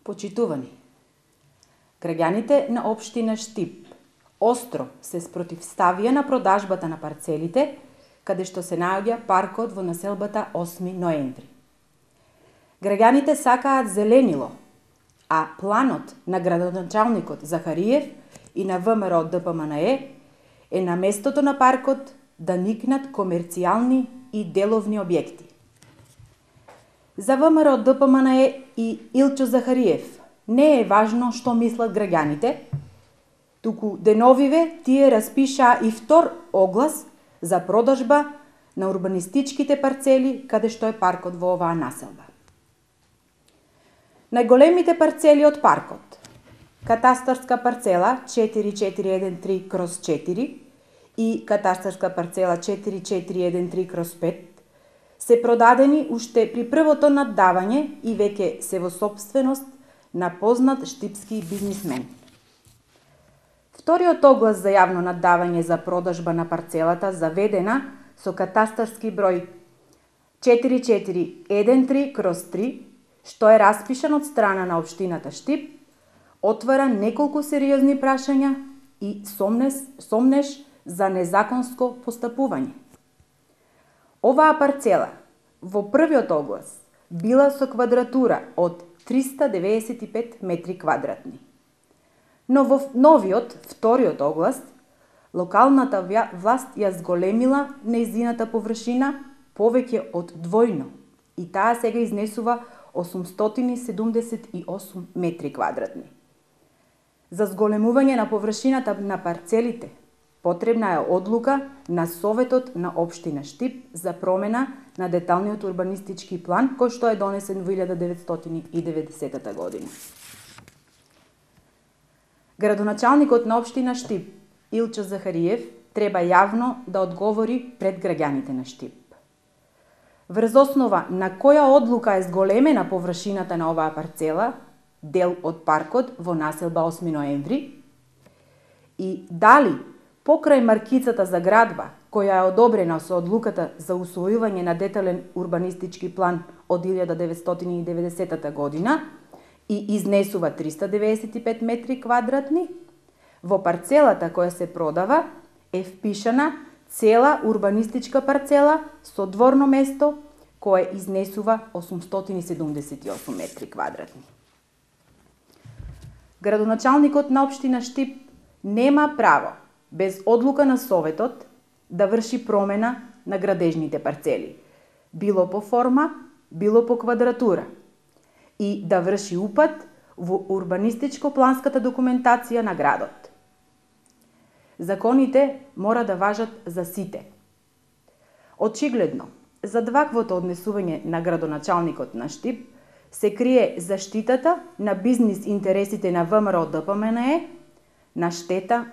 Почитувани, граѓаните на општина Штип остро се спротивставија на продажбата на парцелите, каде што се наоѓа паркот во населбата 8 ноември. Граѓаните сакаат зеленило, а планот на градоначалникот Захариев и на ВМРО ДПМНЕ е на местото на паркот да никнат комерцијални и деловни објекти. За ВМРО ДПМНЕ и Илчо Захариев не е важно што мислат граѓаните, туку деновиве тие распишаа и втор оглас за продажба на урбанистичките парцели каде што е паркот во оваа населба. Најголемите парцели од паркот, катастарска парцела 4413/4 и катастарска парцела 4413/5, се продадени уште при првото наддавање и веќе се во сопственост на познат штипски бизнисмен. Вториот оглас за јавно наддавање за продажба на парцелата, заведена со катастарски број 4413/3, што е распишан од страна на општината Штип, отвара неколку сериозни прашања и сомнеш за незаконско постапување. Оваа парцела во првиот оглас била со квадратура од 395 метри квадратни. Но во новиот, вториот оглас, локалната власт ја зголемила нејзината површина повеќе од двојно и таа сега изнесува 878 метри квадратни. За зголемување на површината на парцелите потребна е одлука на Советот на општина Штип за промена на деталниот урбанистички план кој што е донесен во 1990 година. Градоначалникот на општина Штип, Илчо Захариев, треба јавно да одговори пред граѓаните на Штип. Врз основа на која одлука е зголемена површината на оваа парцела, дел од паркот во населба 8 ноември, и дали покрај маркицата за градба, која е одобрена со одлуката за усвојување на детален урбанистички план од 1990 година и изнесува 395 метри квадратни, во парцелата која се продава е впишана цела урбанистичка парцела со дворно место кое изнесува 878 метри квадратни. Градоначалникот на општина Штип нема право без одлука на Советот да врши промена на градежните парцели, било по форма, било по квадратура, и да врши упат во урбанистичко-планската документација на градот. Законите мора да важат за сите. Очигледно, зад ваквото однесување на градоначалникот на Штип се крие заштитата на бизнис интересите на ВМРО ДПМНЕ на штета